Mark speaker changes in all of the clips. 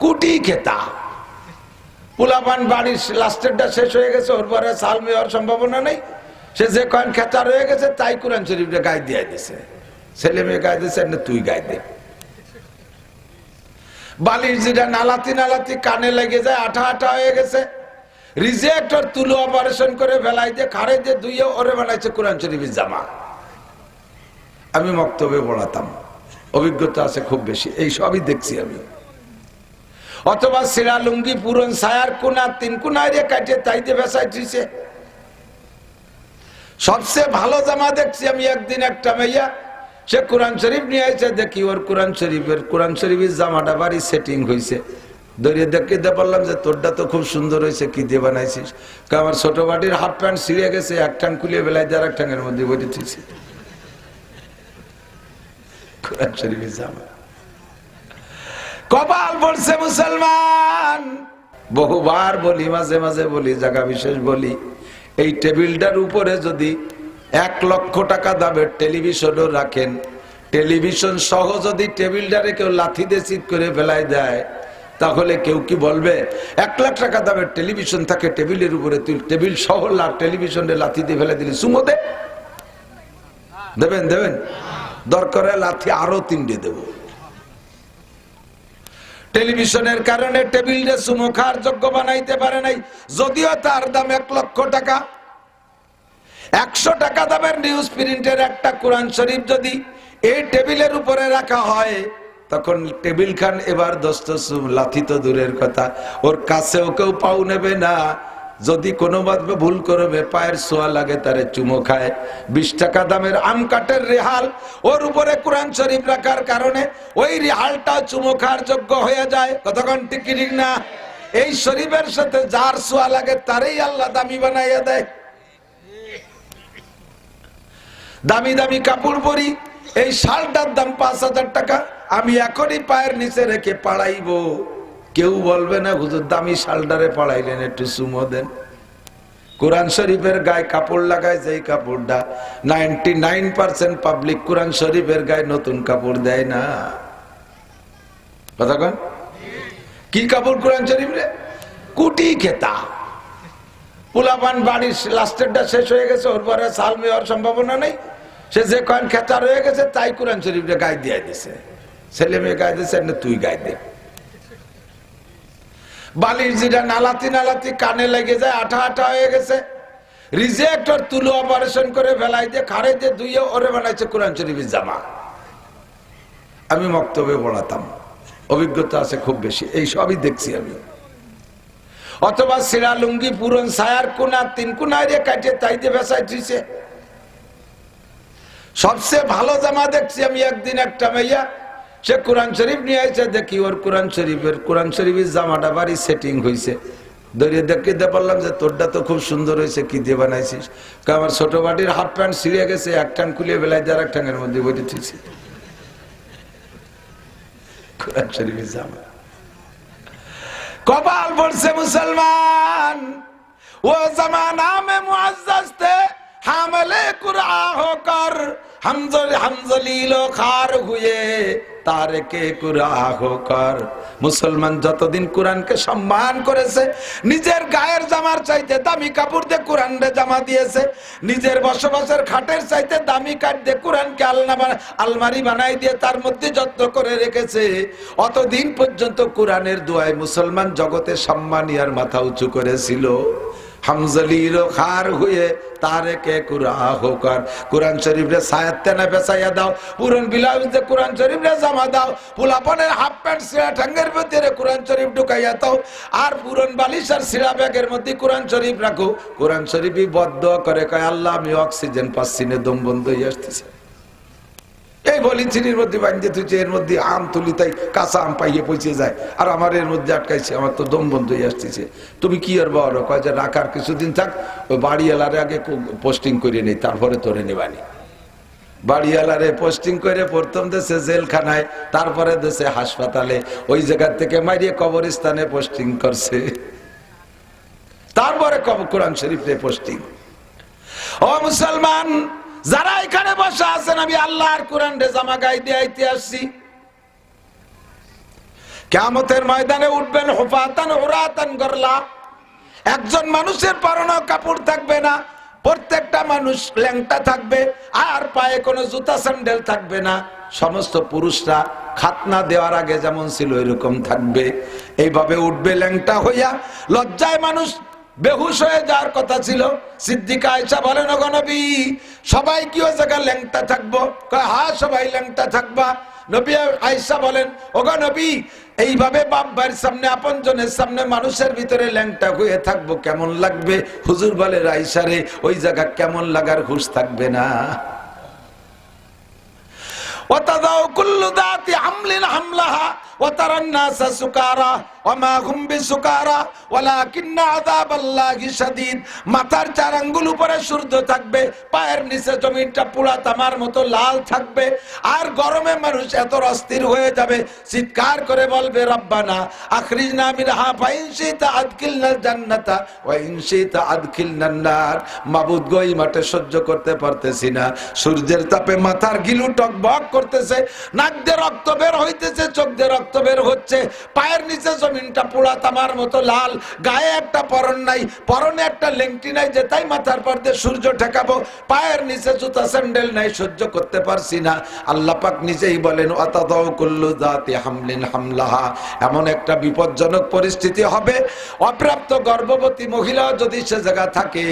Speaker 1: কুটি খেতা পোলাপান বাড়ির লাস্টেরটা শেষ হয়ে গেছে, ওর পরে সাল মেয়ার সম্ভাবনা নেই, সে যে কয়েন খেতা রয়ে গেছে তাই কোরআন শরীফটা গায়ে দিয়ে দিছে, ছেলে মেয়ে গায়ে দিছে, তুই গায়ে দে। বালির যেটা নালাতি নালাতি কানে লেগে যায়, আঠা আঠা হয়ে গেছে, রিজেক্টর তুলো অপারেশন করে ফেলাই দিয়ে খাড়ে দিয়ে ধুইয়ে ওরে বানাইছে কোরআন শরীফের জামা। আমি মক্তবে পড়াতাম, অভিজ্ঞতা আছে খুব বেশি, এই সবই দেখছি আমি। অথবা সিরা লুঙ্গি পুরন ছায়ার কোনা তিন কোনায় রে কাটিয়ে তাইতে বেসাই দিছে। সবচেয়ে ভালো জামা দেখছি আমি একদিন, একটা মেয়া সে কোরআন শরীফ নিয়ে আইছে, দেখি ওর কোরআন শরীফের জামাটা বাড়ি সেটিং হয়েছে, দরিয়ে দেখে বললাম যে তোরটা তো খুব সুন্দর হয়েছে, কি দিয়ে বানাইছিস? আমার ছোট বাটির হাফ প্যান্ট ছিঁড়ে গেছে, এক টান খুলে বেলায় দিয়ে এক টাঙ্গের মধ্যে বসে দিয়েছি কোরআন শরীফের জামা। কপাল পড়ছে মুসলমান। বহুবার বলি, মাঝে মাঝে বলি, জায়গা বিশেষ বলি, এই টেবিলটার উপরে যদি 1 লক্ষ টাকা দামের টেলিভিশনও রাখেন, টেলিভিশন সহ যদি টেবিলটারে কেউ লাথি দিয়ে চিৎ করে ফেলাই দেয়, তাহলে কেউ কি বলবে 1 লাখ টাকা দামের টেলিভিশন থাকে টেবিলের উপরে, তুই টেবিল সহ টেলিভিশনে লাথি দিয়ে ফেলে দিলি, সুমো দে? দেবেন? দেবেন? দরকারে লাথি আরো 3টে দেব। টেলিভিশনের কারণে টেবিলটা সুমো খাওয়ার যোগ্য বানাইতে পারে নাই, যদিও তার দাম 1 লক্ষ টাকা। 100 টাকা দামের নিউজ প্রিন্টের একটা কোরআন শরীফ যদি এই টেবিলের উপরে রাখা হয়, তখন টেবিল খান এবার দস্তসুম, লাথি তো দূরের কথা, ওর কাছেও কেউ পাও নেবে না। যদি কোনো ভাবে ভুল করবে, পায়ের ছোঁয়া লাগে, তারে চুমো খায়। 20 টাকা দামের আম কাঠের রেহাল, ওর উপরে কোরআন শরীফ রাখার কারণে ওই রেহালটা চুমো খাওয়ার যোগ্য হয়ে যায়। কতক্ষণ ঠিক ঠিক না? এই শরীফের সাথে যার ছোঁয়া লাগে তারই আল্লাহ দামি বানাইয়া দেয়। দামি দামি কাপড় পরি, এই শালটার দাম 5000 টাকা, আমি এখনই পায়ের নিচে রেখে পাড়াইব, কেউ বলবে না হুজুর দামি শালটারে পাড়াইলেন, একটু চুমো দেন। কোরআন শরীফের গায়ে কাপড় লাগায়, যেই কাপড়টা 99% পাবলিক কোরআন শরীফের গায়ে নতুন কাপড় দেয় না। কথা কন? কি কাপড় কোরআন শরীফ রে? কুটি খেতা পোলাপান বাড়ির লাস্টেরটা শেষ হয়ে গেছে, ওর পরে সাল মেয়ার সম্ভাবনা নেই, সে যে কয়েন খেতা রয়ে গেছে তাই কোরআন শরীফটা গায়ে দিয়ে দিছে, ছেলে মেয়ে গায়ে দিছে, তুই গায়ে দে। বালির যেটা নালাতি নালাতি কানে লেগে যায়, আঠা আঠা হয়ে গেছে, রিজেক্টর তুলো অপারেশন করে ফেলাই দিয়ে খাড়ে দিয়ে ধুইয়ে ওরে বানাইছে কোরআন শরীফের জামা। আমি মক্তবে পড়াতাম, অভিজ্ঞতা আছে খুব বেশি, এই সবই দেখছি আমি। অথবা সিরা লুঙ্গি পুরন ছায়ার কোনা তিন কোনায় রে কাটিয়ে তাইতে বেসাই দিছে। সবচেয়ে ভালো জামা দেখছি আমি একদিন, একটা মেয়া সে কোরআন শরীফ নিয়ে আইছে, দেখি ওর কোরআন শরীফের জামাটা বাড়ি সেটিং হয়েছে, দরিয়ে দেখে বললাম যে তোরটা তো খুব সুন্দর হয়েছে, কি দিয়ে বানাইছিস? আমার ছোট বাটির হাফ প্যান্ট ছিঁড়ে গেছে, এক টান খুলে বেলায় দিয়ে এক টাঙ্গের মধ্যে বসে দিয়েছি কোরআন শরীফের জামা। কপাল পড়ছে মুসলমান। ও জামানা মে মুআজ্জাজ थे হামলে কুরআন হোকর হামজলিলো খার হুয়ে তারকে কুরআন হোকর। মুসলমান যতদিন কোরআনকে সম্মান করেছে, নিজের গায়ের জামার চাইতে দামি কাপড় দিয়ে কোরআনকে জামা দিয়েছে, নিজের বসবাসের খাটের চাইতে দামি কাঠ দিয়ে কোরআনকে আলমারি বানাই দিয়ে তার মধ্যে যত্ন করে রেখেছে, অতদিন পর্যন্ত কোরআনের দোয়ায় মুসলমান জগতে সম্মানিয়ার মাথা উঁচু করেছিল। হামজলিলো খার হুয়ে তারকে কুরআন হোকর। কোরআন শরীফে সায়াতে না বেসাইয়া দাও, পুরন বিলাউজে কোরআন শরীফে জামা দাও, পোলাপনের হাফ প্যান্ট সিরা ঠাঙ্গের ভিতরে কোরআন শরীফ ঢুকাইয়া দাও, আর পুরন বালিশের সিরা ব্যাগের মধ্যে কোরআন শরীফ রাখো। কোরআন শরীফই বদদোয়া করে, কয় আল্লাহ আমি অক্সিজেন পাচ্ছি না, দম বন্ধ হয়ে আসতেছে। এই পলিথিনের মধ্যে বাঁধতে তুই, এর মধ্যে আম তুলি, তাই কাঁচা আম পাইয়ে পৌঁছে যায়, আর আমার এর মধ্যে আটকাইছে, আমার তো দম বন্ধ হয়ে আসতেছে। তুমি কি আর বলো? কয় যে রাখার কিছুদিন থাক, ওই বাড়িওয়ালারে আগে পোস্টিং করে নেই, তারপরে তোরে নেবানি। বাড়িওয়ালারে পোস্টিং করে প্রথম দেশে জেলখানায়, তারপরে দেশে হাসপাতালে, ওই জায়গা থেকে মারিয়ে কবরস্থানে পোস্টিং করছে, তারপরে কোরআন শরীফে পোস্টিং। ও মুসলমান, যারা এখানে বসে আছেন, আমি আল্লাহর কোরআন রে জামা গায়ে দিয়ে আইতে আসছি। কিয়ামতের ময়দানে উঠবেন হুফাতান উরাতান গরলা। একজন মানুষের পরনে কাপড় থাকবে না, প্রত্যেকটা মানুষ ল্যাংটা থাকবে, আর পায়ে কোনো জুতা স্যান্ডেল থাকবে না। সমস্ত পুরুষরা খাতনা দেওয়ার আগে যেমন ছিল এরকম থাকবে। এইভাবে উঠবে ল্যাংটা হইয়া। লজ্জায় মানুষ বেহুশ হয়ে যাওয়ার কথা ছিল। সিদ্দিকা আয়েশা বলেন, ওগো নবী, সবাই কি ওই জায়গায় ল্যাংটা থাকবো? কয় হ্যাঁ, সবাই ল্যাংটা থাকবা। নবী আয়েশা বলেন, ওগো নবী, এইভাবে বাপ ভাইয়ের সামনে, আপন জনের সামনে মানুষের ভিতরে ল্যাংটা হয়ে থাকবো, কেমন লাগবে? হুজুর বলে, আয়েশা রে, ওই জায়গা কেমন লাগার হুঁশ থাকবে না। وتضع كل ذات حمل حملها وترى الناس سكارى وما هم بسكارى ولكن عذاب الله شديد। মাথার চার আঙ্গুল উপরে সূর্য থাকবে, পায়ের নিচে জমিনটা পুরা তামার মতো লাল থাকবে, আর গরমে মানুষ এত অস্থির হয়ে যাবে, চিৎকার করে বলবে, রব্বানা আখরিজনা মিনহা ফাইন শিতা আদখিলনাল জান্নাতা ওয়া ইন শিতা আদখিলনান নার। মাবুদ গো, এই মাঠে সহ্য করতে পারতেছি না, সূর্যের তাপে মাথার গিলু টকবক করতেছে, নাক দিয়ে রক্ত বের হইতেছে, চোখ দিয়ে রক্ত বের হচ্ছে, পায়ের নিচে জমিনটা পোড়া তামার মতো লাল, গায়ে একটা পরন নাই, পরনে একটা লেংটি নাই যে তাই মাথার পর দিয়ে সূর্য ঠেকাবো, পায়ের নিচে জুতা স্যান্ডেল নাই, সহ্য করতে পারছি না। আল্লাহ পাক নিজেই বলেন, ওয়াতাদাউ কুল্লু যাতি হামলিন হামলাহা। এমন একটা বিপজ্জনক পরিস্থিতি হবে, অপ্রাপ্ত গর্ভবতী মহিলা যদি সে জায়গা থাকে,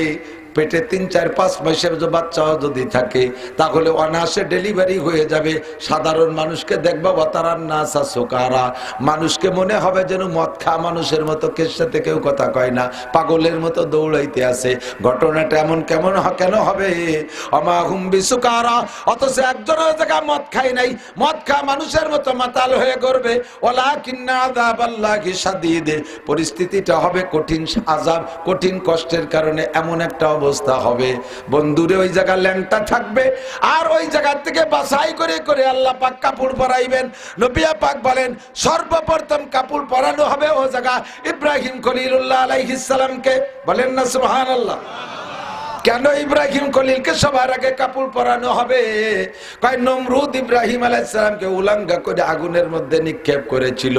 Speaker 1: পেটে 3-4-5 মাসের বাচ্চাও যদি থাকে, তাহলে অনায়াসে ডেলিভারি হয়ে যাবে। সাধারণ মানুষকে দেখবা ওয়াতারান নাসা সুকারা, মানুষকে মনে হবে যেন মদ খা মানুষের মতো, কের সাথে কেউ কথা কয় না, পাগলের মতো দৌড়াইতে আছে। ঘটনাটা এমন কেন হবে? আমা হুম বিসুকারা, অথচ একজনের জায়গা মদ খাই নাই, মদ খা মানুষের মতো মাতাল হয়ে ঘুরবে। ওয়ালাকিন্না আযাবাল্লাহি শাদীদ, পরিস্থিতিটা হবে কঠিন আযাব, কঠিন কষ্টের কারণে এমন একটা অবস্থা হবে। বন্ধুরে, ওই জায়গা ল্যাংটা থাকবে, আর ওই জায়গা থেকে বাছাই করে করে আল্লাহ পাক কাপড় পরাইবেন। নবী পাক বলেন, সর্বপ্রথম কাপড় পরানো হবে ও জায়গা ইব্রাহিম খলিলুল্লাহ আলাইহিস সালামকে। বলেন না সুবহানাল্লাহ। কেন ইব্রাহিম খলিলকে সবার আগে কাপড় পরানো হবে? কয়, নমরুদ ইব্রাহিম আলাইহিস সালামকে উলাঙ্গা করে আগুনের মধ্যে নিক্ষেপ করেছিল,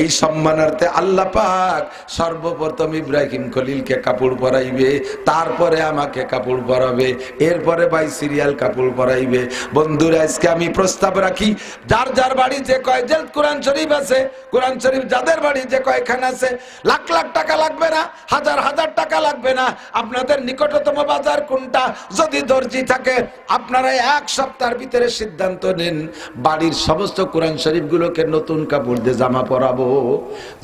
Speaker 1: এই সম্মানার্থে আল্লাহ পাক সর্বপ্রথম ইব্রাহিম খলিলকে কাপড় পরাইবে, তারপরে আমাকে কাপড় পরাবে, এরপরে ভাই সিরিয়াল কাপড় পরাইবে। বন্ধুরা, আজকে আমি প্রস্তাব রাখি, যার যার বাড়ি যে কয় জেল কোরআন শরীফ আছে, কোরআন শরীফ যাদের বাড়ি যে কয়খানা আছে, লাখ লাখ টাকা লাগবে না, হাজার হাজার টাকা লাগবে না। আপনাদের নিকটতম বাজার কোনটা? যদি দর্জি থাকে, আপনারা 1 সপ্তাহের ভিতরে সিদ্ধান্ত নেন, বাড়ির সমস্ত কোরআন শরীফ গুলোকে নতুন কাপড় দিয়ে জামা পরাবো।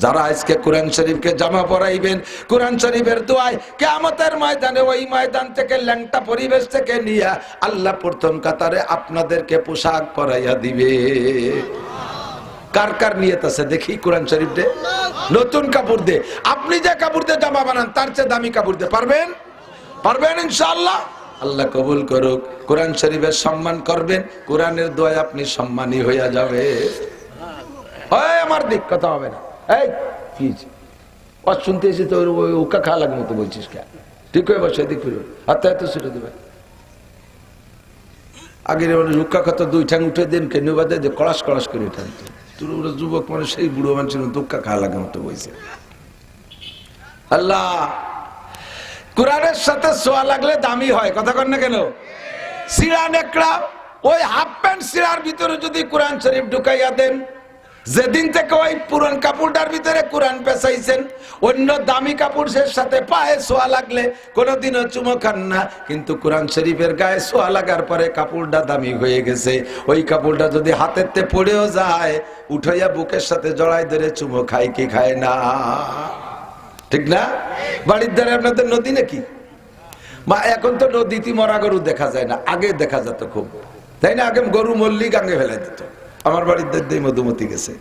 Speaker 1: যারা আজকে কোরআন শরীফকে জামা পরাইবেন, কোরআন শরীফের দোয়ায় কিয়ামতের ময়দানে ওই ময়দান থেকে ল্যাংটা পরিবেশ থেকে নিয়ে আল্লাহ প্রথম কাতারে আপনাদেরকে পোশাক পরাইয়া দিবে। কার কার নিয়ত আছে দেখি? কোরআন শরীফ দে, নতুন কাপড় দে। আপনি যে কাপড় দিয়ে জামা বানান, তার চেয়ে দামি কাপড় দে। পারবেন? পারবেন ইনশাআল্লাহ। আল্লাহ কবুল করুক। কোরআন শরীফের সম্মান করবেন, কোরআনের দোয়ায় আপনি সম্মানী হইয়া যাবে। আমার দিক কথা হবে না। এই কি শুনতেছি তো, উকা খাওয়া লাগে মতো বলছিস কে? ঠিক হয়ে বসে দিক ফিরবে, হাতে হাতে ছুটে দেবে। আগের মানুষ উকা খাতো 2 ঠ্যাং উঠে দেন, কেন বাদে কড়াস কড়াস করে উঠান। তোর যুবক মানুষ সেই বুড়ো মানুষের মতো উকা খাওয়া লাগে মতো বলছে। আল্লাহ কোরআনের সাথে সোয়া লাগলে দামি হয়, কথা কন না কেন? সিরা নেকড়া, ওই হাফ প্যান্ট সিরার ভিতরে যদি কোরআন শরীফ ঢুকাইয়া দেন, যেদিন থেকে ওই পুরান কাপড়টার ভিতরে কোরআন পেঁচাইছেন, অন্য দামি কাপড়ের সাথে পায়ে সোয়া লাগলে কোনোদিনও চুমো খান না। কিন্তু কোরআন শরীফের গায়ে সোয়া লাগার পরে কাপড়টা দামি হয়ে গেছে, ওই কাপড়টা যদি হাতেরতে পড়েও যায়, উঠাইয়া বুকের সাথে জড়াই ধরে চুমো খায় কি খায় না? ঠিক না? বাড়ির ধারে আপনাদের নদী নাকি? বা এখন তো নদীতে মরা গরু দেখা যায় না, আগে দেখা যেত খুব, তাই না? আগে গরু মল্লি গাঙ্গে ফেলাই দিত। আমার বাড়ির দাদি মধুমতি গেছে,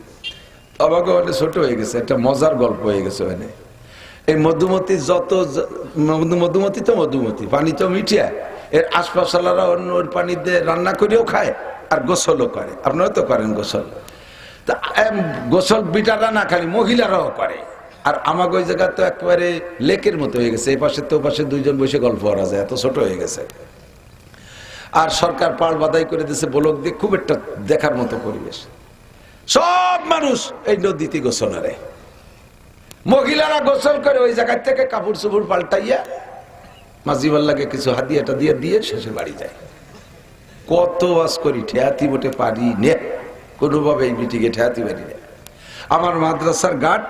Speaker 1: অবাক হলে ছোট হয়ে গেছে, একটা মজার গল্প হয়ে গেছে। মানে এই মধুমতি যত মধুমতি তো মধুমতি, পানি তো মিঠিয়া, এর আশপাশালারা অন্য ওর পানি দিয়ে রান্না করেও খায় আর গোসলও করে। আপনারা তো করেন গোসল, তা গোসল বিটারা না খালি মহিলারাও করে। আর আমাকে ওই জায়গা তো একেবারে লেকের মতো হয়ে গেছে, এই পাশে তো পাশে 2 জন বসে গল্প করা যায়, এত ছোট হয়ে গেছে। আর সরকার পাড় বাদাই করে দিয়েছে, ব্লক দিয়ে, খুব একটা দেখার মতো পরিবেশ। সব মানুষ এই নদীতে গোসল করে, মহিলারা গোসল করে ওই জায়গা থেকে কাপড় চোপড় পাল্টাইয়া মাঝিবাল্লাকে কিছু হাদিয়াটা দিয়ে দিয়ে শেষে বাড়ি যায়। কত ওয়াজ করি, ঠেয়াতি বটে পারি নে, কোনোভাবে এই মিটিংয়ে ঠেয়াতি পারি না। আমার মাদ্রাসার ঘাট,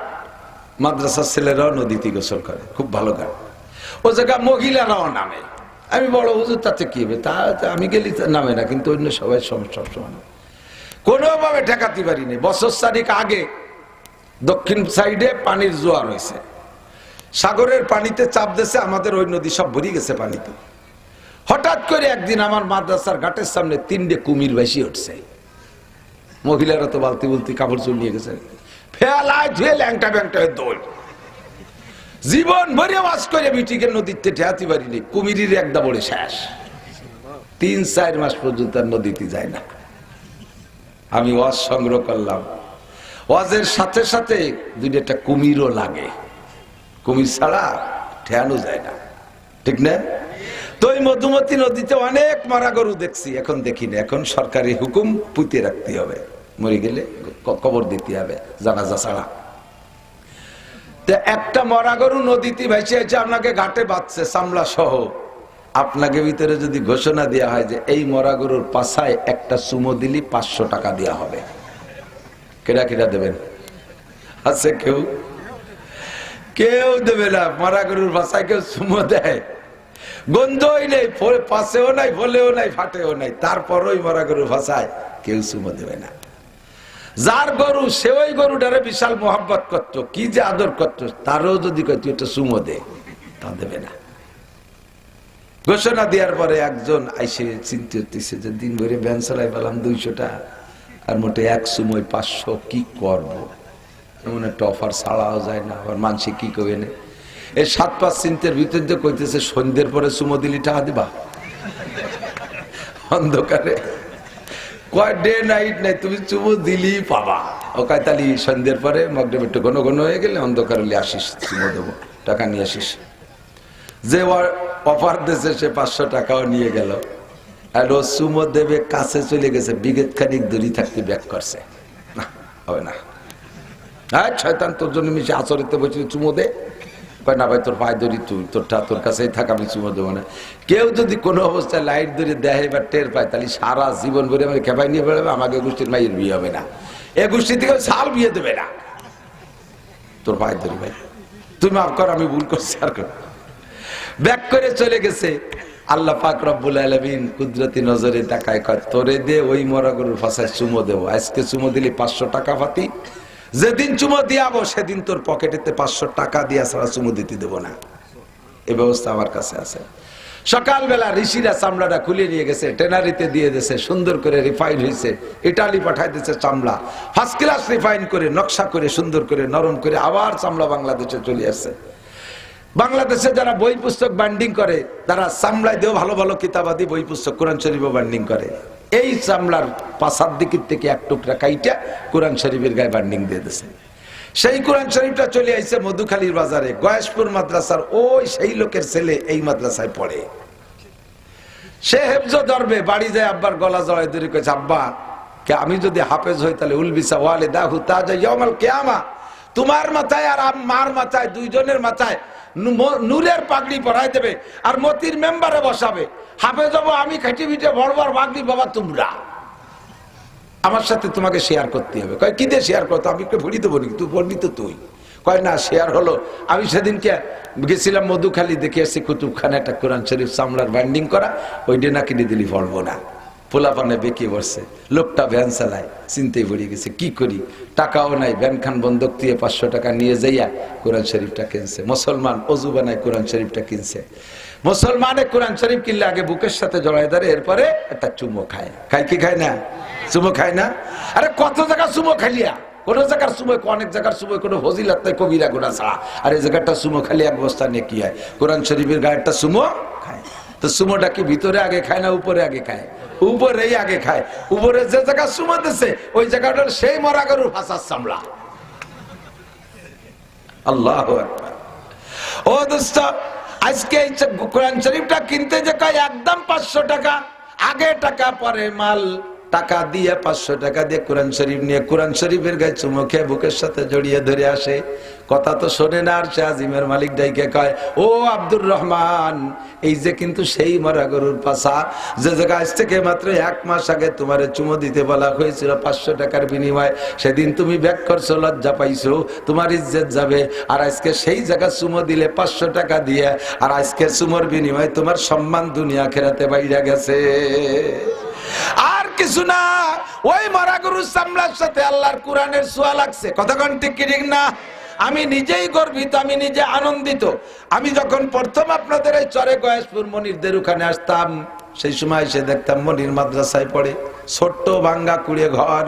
Speaker 1: মাদ্রাসার ছেলেরাও নদীতে গোসল করে, খুব ভালো ঘাট। ও জায়গা মহিলারাও নামে। আমি বড় হুজুর, তাতে কি হবে? তা আমি গেলি নামে না, কিন্তু অন্য সবাই সবসময় কোনোভাবে ঠেকাতে পারি না। বছর 4 আগে দক্ষিণ সাইডে পানির জোয়ার হয়েছে, সাগরের পানিতে চাপ দিয়েছে, আমাদের ওই নদী সব ভরে গেছে পানিতে। হঠাৎ করে একদিন আমার মাদ্রাসার ঘাটের সামনে 3টে কুমির বেশি উঠছে। মহিলারা তো বালতি বলতি কাপড় চুল নিয়ে গেছে, ফেলায় ধুয়ে ল্যাংটা ব্যাংটা হয়ে দৌড়। জীবন ভরে ওয়াজ করে মিটিংয়ের নদীতে ঠেয়াতে পারিনি, কুমিরের একটা বড়ে শেষ। 3-4 মাস পর্যন্ত আর নদীতে যায় না। আমি ওয়াজ সংগ্রহ করলাম, ওয়াজের সাথে সাথে 2টা কুমিরও লাগে, কুমির ছাড়া ঠেয়ানো যায় না, ঠিক না? তো ওই মধুমতি নদীতে অনেক মারা গরু দেখছি, এখন দেখি না। এখন সরকারি হুকুম পুঁতে রাখতে হবে, মরে গেলে কবর দিতে হবে জানাজা ছাড়া। তো একটা মরা গরু নদীতে ভেসে আছে, আপনাকে ঘাটে বাঁধছে চামড়া সহ। আপনাকে ভিতরে যদি ঘোষণা দেওয়া হয় যে এই মরা গরুর পাছায় একটা চুমো দিলি 500 টাকা দেওয়া হবে, কেডা কেডা দেবেন? আছে কেউ? কেউ দেবে না। মরা গরুর পাছায় কেউ চুমো দেয়? গন্ধই নেই, পাশেও নাই, বলেও নাই, ফাটেও নাই, তারপরই মরা গরুর ভাষায় কেউ চুমো দেবে না। যার গরু সে ওই গরুটারে বিশাল মোহাব্বত করত, কি যে আদর করত, তারও যদি কয় তুই একটা চুমো দে, তা দেবে না। ঘোষণা দেওয়ার পরে একজন আইসে চিন্তা করতেছে যে দিন ভরে ভ্যান চালাই পেলাম 200টা, আর মোটে এক চুমোয় 500, কি করবো? এমন একটা অফার ছাড়াও যায় না, আবার মানসিক কি কবে না। এই 7-5 চিন্তার ভিতর দিয়ে কইতেছে সন্ধ্যের পরে চুমো দিলি টাকা দিবা? অন্ধকারে কয় ডে নাইট নাই, তুমি চুমো দিলি পাবা। ও কয় তালি সন্ধ্যের পরে মগডেব একটু ঘন ঘন হয়ে গেলে অন্ধকার হলে আসিস, চুমো দেবো, টাকা নিয়ে আসিস। যে অফার দিয়েছে সে 500 টাকাও নিয়ে গেল, আর ও চুমো দেবে কাছে চলে গেছে, বিঘেত খানিক দূরে থাকতে ব্যাক করছে। না হবে না, হ্যাঁ শয়তান তোর জন্য মিশে আচরিতে বলছি চুমো দে। না ভাই তোর পায়ে ধরি, তুই তোর কাছেই থাক, আমি চুমো দেবো না। কেউ যদি কোনো অবস্থায় লাইট ধরে দেয় বা টের পায়, তাহলে সারা জীবন ভরে আমাকে খেপাই নিয়ে বেড়াবে, আমাকে গোষ্ঠীর মাইয়ের বিয়ে হবে না, এ গোষ্ঠী থেকে সাল বিয়ে দেবে না। তোর পায়ে ধরি ভাই, তুই মাফ কর, আমি ভুল করছি। আর ব্যাক করে চলে গেছে। আল্লাহ পাক রব্বুল আলামিন কুদরতি নজরে তাকায় কয় তোরে দে ওই মরা গরুর ফাঁসায় চুমো দেবো। আজকে চুমো দিলি 500 টাকা পাতি, যেদিন চুমো দিয়াবো সেদিন তোর পকেটেতে 500 টাকা দিয়া ছাড়া চুমো দিতে দেবো না। এই ব্যবস্থা আমার কাছে আছে। সকালবেলা ঋষিরা চামড়াটা খুলে নিয়ে গেছে, টেনারিতে দিয়ে দিয়েছে, সুন্দর করে রিফাইন হয়েছে, ইটালি পাঠাই দিয়েছে চামড়া, ফার্স্ট ক্লাস রিফাইন করে নকশা করে সুন্দর করে নরম করে আবার চামড়া বাংলাদেশে চলে আসছে। বাংলাদেশে যারা বই পুস্তক বাইন্ডিং করে তারা চামড়ায় দিয়েও ভালো ভালো কিতাবাদি বই পুস্তক কোরআন শরীফও বাইন্ডিং করে। এই চামড়ার পাশার দিকের থেকে এক টুকরা কাইটা কোরআন শরীফের গায়ে বাইন্ডিং দিয়ে দিয়েছে। সেই কোরআন শরীফটা চলে আইছে মধুখালীর বাজারে, গয়েশপুর মাদ্রাসার ওই সেই লোকের ছেলে এই মাদ্রাসায় পড়ে। সে হেফজ ধরবে, বাড়ি যায় আব্বার গলা জড়াই ধরে কইছে আব্বা কে আমি যদি হাফেজ হই তাহলে উলবিসা ওয়ালিদাহু তাজা ইয়াউমাল কিয়ামা, তোমার মাথায় আর মার মাথায় দুইজনের মাথায় নূরের পাগড়ি পরাই দেবে আর মতির মেম্বারে বসাবে। হাফেজ হবো আমি, খাটি পিঠে বড় বড় পাগড়ি বাবা তোমরা, আমার সাথে তোমাকে শেয়ার করতে হবে। কয় কি দিয়ে শেয়ার করতো? আমি একটু ভরি দেবো নাকি, তুই পড়বি তো তুই। কয় না শেয়ার হলো। আমি সেদিনকে গেছিলাম মধুখালী, দেখে আসছি কুতুবখানে একটা কোরআন শরীফ চামড়ার বাইন্ডিং করা, ওই ডেনা কিনে দিলি পড়বো না। পোলাপানে বেঁকিয়ে বসছে, লোকটা ভ্যান চালায়, চিন্তায় পড়ে গেছে কি করি, টাকাও নাই, ভ্যান খান বন্ধক দিয়ে 500 টাকা নিয়ে যাইয়া কোরআন শরীফটা কিনছে। মুসলমান অজু বানায় কোরআন শরীফটা কিনছে। মুসলমানে কোরআন শরীফ কিনলে আগে বুকের সাথে জড়াই ধরে, এরপরে একটা চুমো খায়। খায় কি খায় না? চুমো খায় না? আরে কত জায়গা চুমো খাইলিয়া, কোন জায়গার চুমো, অনেক জায়গার চুমো কোনো ফজিলত নাই কবিরা গুনাহ ছাড়া। আর এই জায়গাটা চুমো খালি এক বস্তা নিয়ে কি হয়? কোরআন শরীফের গায়েরটা চুমো খায়। তো চুমোটা কি ভিতরে আগে খায় না উপরে আগে খায়? উপরেই আগে খায়। উপরে যে জায়গা চুমো দিছে ওই জায়গাটা সেই মরা গরুর ফাঁসার চামড়া। আল্লাহু আকবার। ও দোস্ত, আজকে এই কোরআন শরীফটা কিনতে যে কয় একদম 500 টাকা, আগে টাকা পরে মাল। টাকা দিয়ে 500 টাকা দিয়ে কোরআন শরীফ নিয়ে কোরআন শরীফের গায়ে চুমো খেয়ে বুকের সাথে জড়িয়ে ধরে আসে। কথা তো শোনে না, আর সে আজিমের মালিক ডাইকে কয়, ও আব্দুর রহমান, এই যে কিন্তু সেই মরা গরুর পাছা, যে জায়গায় আজ থেকে মাত্র 1 মাস আগে তোমারে চুমো দিতে বলা হয়েছিল 500 টাকার বিনিময়ে, সেদিন তুমি ব্যাক করছো, লজ্জা পাইছো, তোমার ইজ্জত যাবে। আর আজকে সেই জায়গা চুমো দিলে 500 টাকা দিয়ে, আর আজকে চুমোর বিনিময়ে তোমার সম্মান দুনিয়া আখিরাতে বাইরে গেছে। আর কিছু না, ওই মরা গরুর চামড়ার সাথে আল্লাহর কোরআনের ছোঁয়া লাগছে। কথা কোন ঠিক কি ঠিক না? আমি নিজেই গর্বিত, আমি নিজে আনন্দিত। আমি যখন প্রথম আপনাদের এই চরে গয়েশপুর মনিরদের ওখানে আসতাম, সেই সময় এসে দেখতাম মনির মাদ্রাসায় পড়ে, ছোট্ট ভাঙ্গা কুড়িয়ে ঘর,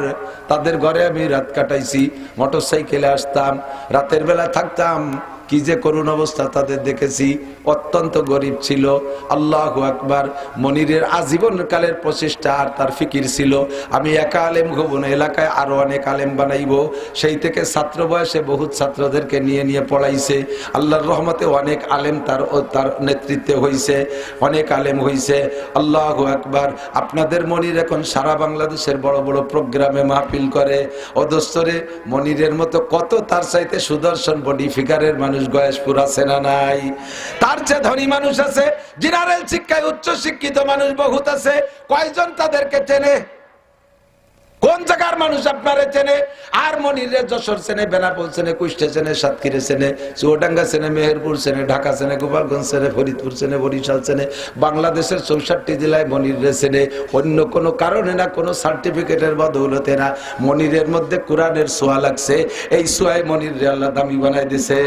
Speaker 1: তাদের ঘরে আমি রাত কাটাইছি। মোটরসাইকেলে আসতাম, রাতের বেলা থাকতাম। কি যে করুণ অবস্থা তাদের দেখেছি, অত্যন্ত গরিব ছিল। আল্লাহু আকবার। মনিরের আজীবন কালের প্রচেষ্টা আর তার ফিকির ছিল, আমি একা আলেম হব না, এলাকায় আরো অনেক আলেম বানাইব। সেই থেকে ছাত্র বয়সে বহুত ছাত্রদেরকে নিয়ে নিয়ে পড়াইছে। আল্লাহর রহমতে অনেক আলেম তার নেতৃত্বে হইছে, অনেক আলেম হইছে। আল্লাহু আকবার। আপনাদের মনির এখন সারা বাংলাদেশের বড় বড় প্রোগ্রামে মাহফিল করে। ও দোস্তরে, মনিরের মতো কত তার চাইতে সুদর্শন বডি ফিগারের মানুষ গয়েশপুর আছে না নাই? তার চেয়ে ধনী মানুষ আছে, জেনারেল শিক্ষায় উচ্চ শিক্ষিত মানুষ বহুত আছে। কয়জন তাদেরকে চেনে? কোন জায়গার মানুষ আপনারে চেনে? আর মনিরে যশোর চেনে, বেনাপোল চেনে, কুষ্টিয়া চেনে, সাতক্ষীরা চেনে, চুয়াডাঙ্গা চেনে, মেহেরপুর চেনে, ঢাকা চেনে, গোপালগঞ্জ চেনে, ফরিদপুর চেনে, বরিশাল চেনে। বাংলাদেশের 64 জেলায় মনিরে চেনে। অন্য কোনো কারণে না, কোনো সার্টিফিকেটের বদৌলতে না, মনিরের মধ্যে কোরআনের ছোঁয়া লাগছে। এই ছোঁয়ায় মনিরে আল্লাহ দামি বানাই দিছে।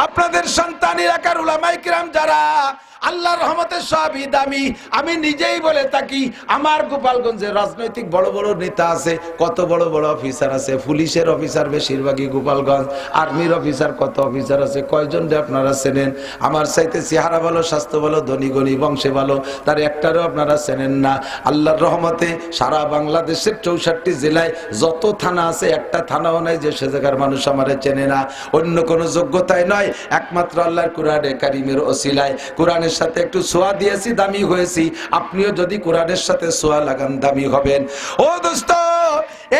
Speaker 1: আপনাদের সন্তান এলাকার উলামায়ে কিরাম যারা, আল্লাহর রহমতে সবই দামি। আমি নিজেই বলে থাকি, আমার গোপালগঞ্জের রাজনৈতিক বড় বড় নেতা আছে, কত বড় বড় অফিসার আছে। পুলিশের অফিসার বেশিরভাগই গোপালগঞ্জ, আর্মির অফিসার কত অফিসার আছে, কয়জন আপনারা চেনেন? আমার চাইতে চেহারা ভালো, স্বাস্থ্য ভালো, ধনী গণী, বংশে ভালো, তার একটারও আপনারা চেনেন না। আল্লাহর রহমতে সারা বাংলাদেশের 64 জেলায় যত থানা আছে, একটা থানাও নাই যে সে জায়গার মানুষ আমারে চেনে না। অন্য কোনো যোগ্যতায় নয়, একমাত্র আল্লাহর কোরআনে কারিমের ওসিলায়। কোরআনের সাথে একটু ছোঁয়া দিয়েছি, দামি হয়েছি। আপনিও যদি কোরআনের সাথে ছোঁয়া লাগান, দামি হবেন। ও দোস্ত,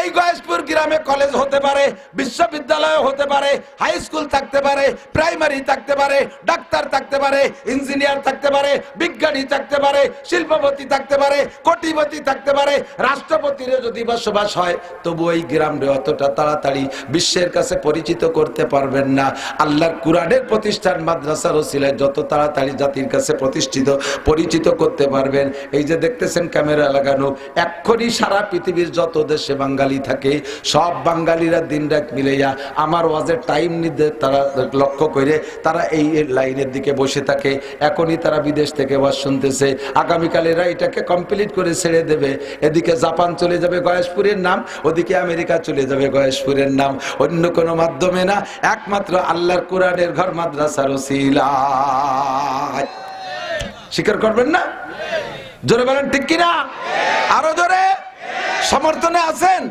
Speaker 1: এই গয়েশপুর গ্রামে কলেজ হতে পারে, বিশ্ববিদ্যালয় হতে পারে, হাই স্কুল থাকতে পারে, প্রাইমারি থাকতে পারে, ডাক্তার থাকতে পারে, ইঞ্জিনিয়ার থাকতে পারে, বিজ্ঞানী থাকতে পারে, শিল্পপতি থাকতে পারে, কোটিপতি থাকতে পারে, রাষ্ট্রপতির যদি বসবাস হয়, তবু এই গ্রামে অতটা তাড়াতাড়ি বিশ্বের কাছে পরিচিত করতে পারবেন না। আল্লাহর কোরআনের প্রতিষ্ঠান মাদ্রাসার ওসিলায় যত তাড়াতাড়ি জাতির কাছে পরিচিত করতে পারবেন। এই যে দেখতেছেন ক্যামেরা লাগানো, এক্ষুনি সারা পৃথিবীর যত দেশে বাঙালি থাকে, সব বাঙালিরা দিন রাত মিলাইয়া আমার ওয়াজের টাইম নিতে তারা লক্ষ্য করে তারা এই লাইনের দিকে বসে থাকে। এখনই তারা বিদেশ থেকে ওয়াজ শুনতেছে, আগামীকাল এরা এটাকে কমপ্লিট করে ছেড়ে দেবে। এদিকে জাপান চলে যাবে গয়েশপুরের নাম, ওদিকে আমেরিকা চলে যাবে গয়েশপুরের নাম। অন্য কোনো মাধ্যমে না, একমাত্র আল্লাহর কোরআনের ঘর মাদ্রাসার ওসিলায়। স্বীকার করবেন না? জোরে বলেন ঠিক কিনা? আরো জোরে। সমর্থনে আছেন?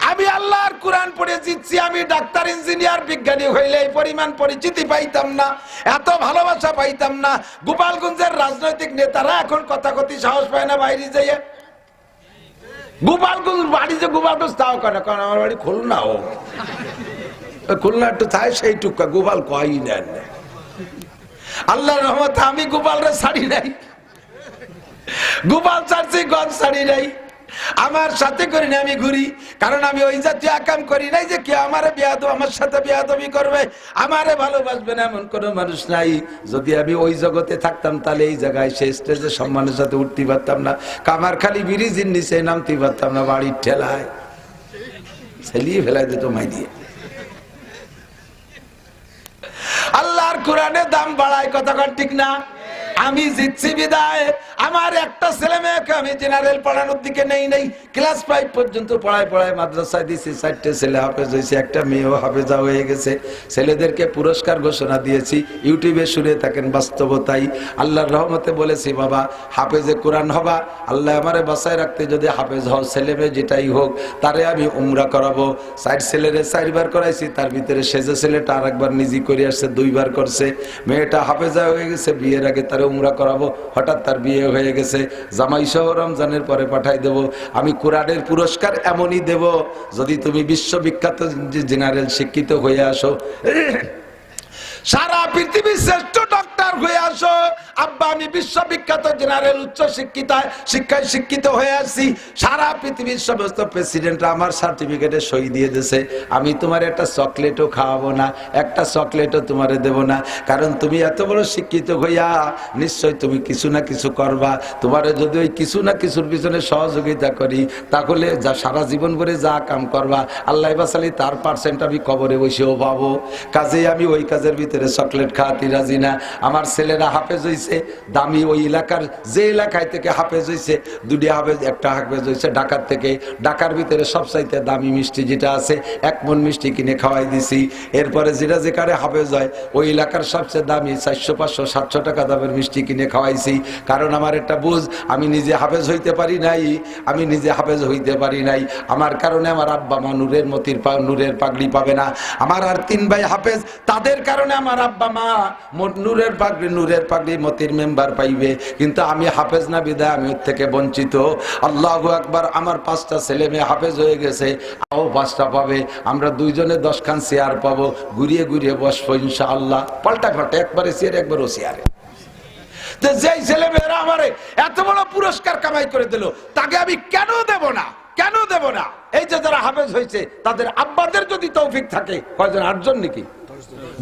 Speaker 1: আমি আল্লাহর কোরআন পড়ে জিতছি। আমি ডাক্তার, ইঞ্জিনিয়ার, বিজ্ঞানী হইলে এই পরিমাণ পরিচিতি পাইতাম না, এত ভালোবাসা পাইতাম না। গোপালগঞ্জের রাজনৈতিক নেতারা এখন কথাকথি সাহস পায় না বাইরে যাইয়ে। গোপালগঞ্জ বাড়ি যে গোপালগঞ্জ তাও কেন, কারণ আমার বাড়ি খুলনা। ও খুলনা একটু চাই, সেই টুকা গোপাল কই নেন। আল্লাহর রহমতে আমি গোপালরে ছাড়ি নাই, গোপাল ছাড়ছি, গঞ্জ ছাড়ি নাই। আমার সাথে করি না, আমি ঘুরি, কারণ আমি ওই জাতীয় আকাম করি নাই যে কেউ আমারে আমার সাথে বেয়াদবি করবে, আমারে ভালোবাসবে না, এমন কোনো মানুষ নাই। যদি আমি ওই জগতে থাকতাম, তাহলে এই জায়গায় সেই স্টেজে সম্মানের সাথে উঠতে পারতাম না, কামারখালী ব্রিজের নিচে নামতে পারতাম না, বাড়ির ঠেলায় ছেলিয়ে ফেলাই দিত মাই দিয়ে। আল্লাহর কোরআনে দাম বাড়ায়, কথা ঠিক না? আমি জিতছি বিদায় আমার একটা ছেলে মেয়েকে আমি জেনারেল পড়ানোর দিকে নেই, ক্লাস 5 পর্যন্ত পড়ায় মাদ্রাসায় দিয়েছি। 4টে ছেলে হাফেজ হয়েছে, একটা মেয়েও হাফেজা হয়ে গেছে। ছেলেদেরকে পুরস্কার ঘোষণা দিয়েছি, ইউটিউবে শুনে থাকেন, বাস্তবতাই। আল্লাহর রহমতে বলেছি, বাবা হাফেজে কোরআন হবা, আল্লাহ আমারে বাঁচায় রাখতে যদি হাফেজ হও, ছেলে মেয়ে যেটাই হোক, তারে আমি উমরা করাবো। 4 ছেলেরে 4 বার করাইছি, তার ভিতরে সেজে ছেলেটা আরেকবার নিজে করে আসছে, 2 বার করছে। মেয়েটা হাফেজা হয়ে গেছে, বিয়ের আগে তারে উমরা করাবো, হঠাৎ তার বিয়ে বিয়ে হয়ে গেছে, জামাই সহ রমজানের পরে পাঠাই দেব। আমি কোরআনের পুরস্কার এমনই দেব, যদি তুমি বিশ্ববিখ্যাত জেনারেল শিক্ষিত হয়ে আসো, সারা পৃথিবীর শ্রেষ্ঠ ডক্টর হয়ে আসো। আব্বা আমি বিশ্ববিখ্যাত জেনারেল উচ্চ শিক্ষায় শিক্ষিত হয়ে আসছি, সারা পৃথিবীর সমস্ত প্রেসিডেন্টরা আমার সার্টিফিকেটে সই দিয়ে দিয়েছে, আমি তোমার একটা চকলেটও খাওয়াবো না, একটা চকলেটও তোমারে দেব না, কারণ তুমি এত বড় শিক্ষিত হইয়া নিশ্চয় তুমি কিছু না কিছু করবা। তোমারে যদি ওই কিছু না কিছুর পিছনে সহযোগিতা করি, তাহলে যা সারা জীবন করে যা কাম করবা আল্লাহ বাসালি তার পার্সেন্ট আমি কবরে বসেও পাবো। কাজেই আমি ওই কাজের ভিতরে চকলেট খাওয়াতে রাজি না। আমার ছেলেরা হাফেজ হইছে, দামি ওই এলাকার যে এলাকায় থেকে হাফেজ হইছে, দুটি হাফেজ, একটা হাফেজ হইছে ঢাকার থেকে। ঢাকার ভিতরে সবচাইতে দামি মিষ্টি যেটা আছে, 1 মণ মিষ্টি কিনে খাওয়াই দিছি। এরপরে যেটা যেখানে হাফেজ হয় ওই এলাকার সবচেয়ে দামি 400, 500, 700 টাকা দামের মিষ্টি কিনে খাওয়াইছি। কারণ আমার একটা বুঝ, আমি নিজে হাফেজ হইতে পারি নাই, আমি নিজে হাফেজ হইতে পারি নাই, আমার কারণে আমার আব্বা মা নূরের পাগড়ি পাবে না। আমার আর 3 ভাই হাফেজ, তাদের কারণে আমার আব্বা মা নূরের পাগড়ি মতির মেম্বার পাইবে, কিন্তু আমি হাফেজ না বিদায় আমি ওর থেকে বঞ্চিত। আল্লাহু আকবার। আমার 5টা ছেলে মেয়ে হাফেজ হয়ে গেছে, আও 5টা পাবে, আমরা 2 জনে 10 খান চেয়ার পাবো, ঘুরিয়ে ঘুরিয়ে বসবো ইনশাআল্লাহ, পাল্টা একবারে চেয়ার একবার ও চেয়ারে। তো যেই ছেলে মেয়েরা আমারে এত বড় পুরস্কার কামাই করে দিল, তাকে আমি কেন দেব না, কেন দেব না? এই যে যারা হাফেজ হয়েছে তাদের আব্বাদের যদি তৌফিক থাকে, কয়জন? 8 জন নাকি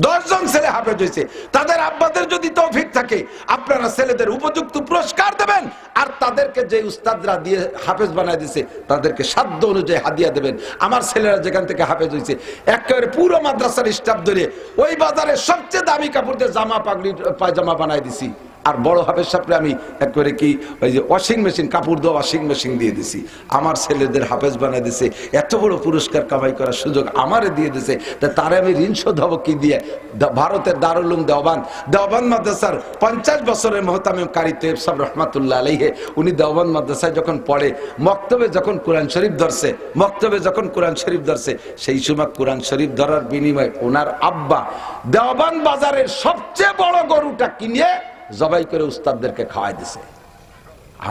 Speaker 1: 10 জন ছেলে হাফেজ হয়েছে, তাদের আব্বাদের যদি তৌফিক থাকে, আপনারা ছেলেদের উপযুক্ত পুরস্কার দেবেন, আর তাদেরকে যে উস্তাদরা দিয়ে হাফেজ বানায় দিয়েছে তাদেরকে সাধ্য অনুযায়ী হাদিয়া দেবেন। আমার ছেলেরা যেখান থেকে হাফেজ হয়েছে একেবারে পুরো মাদ্রাসার স্টাফ ধরে ওই বাজারে সবচেয়ে দামি কাপড় দিয়ে জামা পাগড়ি পায়জামা বানায় দিছি। আর বড় হাফেজ সাহেবকে আমি একবারে কি ওই যে ওয়াশিং মেশিন, কাপড় দেওয়া ওয়াশিং মেশিন দিয়ে দিছি। আমার ছেলেদের হাফেজ বানাই দিছে, এত বড় পুরস্কার কামাই করার সুযোগ আমারে দিয়ে দিছে। তা তারে আমি ঋণ শোধ হবো কি দিয়ে? ভারতের দারুল উলুম দেওবান মাদ্রাসার 50 বছরের মুহতামিম কারি তৈয়ব সাহেব রহমাতুল্লাহ আলাইহি, উনি দেওবান মাদ্রাসায় যখন পড়ে, মক্তবে যখন কোরআন শরীফ ধরছে, সেই সময় কোরআন শরীফ ধরার বিনিময়ে ওনার আব্বা দেওবান বাজারের সবচেয়ে বড় গরুটা কিনে জবাই করে উস্তাদদেরকে খাওয়াই দিছে।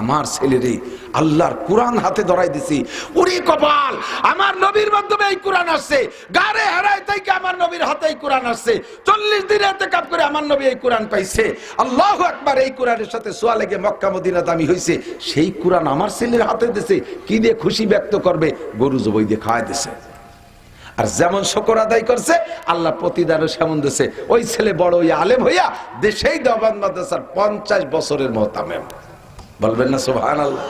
Speaker 1: আমার ছেলেরে আল্লাহর কোরআন হাতে ধরাই দিছি। উরি কপাল, আমার নবীর মাধ্যমে এই কোরআন আসছে, গারে হারাই থেকে আমার নবীর হাতে এই কোরআন আসছে, 40 দিনে ইতিকাফ করে আমার নবী এই কোরআন পাইছে। আল্লাহু আকবার। এই কোরআনের সাথে সোয়া লেগে মক্কা মদিনা দামি হইছে, সেই কোরআন আমার ছেলের হাতে দিছে। কি দিয়ে খুশি ব্যক্ত করবে? গরু জবাই দিয়ে খাওয়াই দিছে। আর যেমন শুকর আদায় করছে, আল্লাহ প্রতিদানও সেমন দিছে। ওই ছেলে বড় ওই আলেম হইয়া দেশেই দেওবান মাদ্রাসার 50 বছরের মুহতামিম। বলবেন না সুবহানাল্লাহ?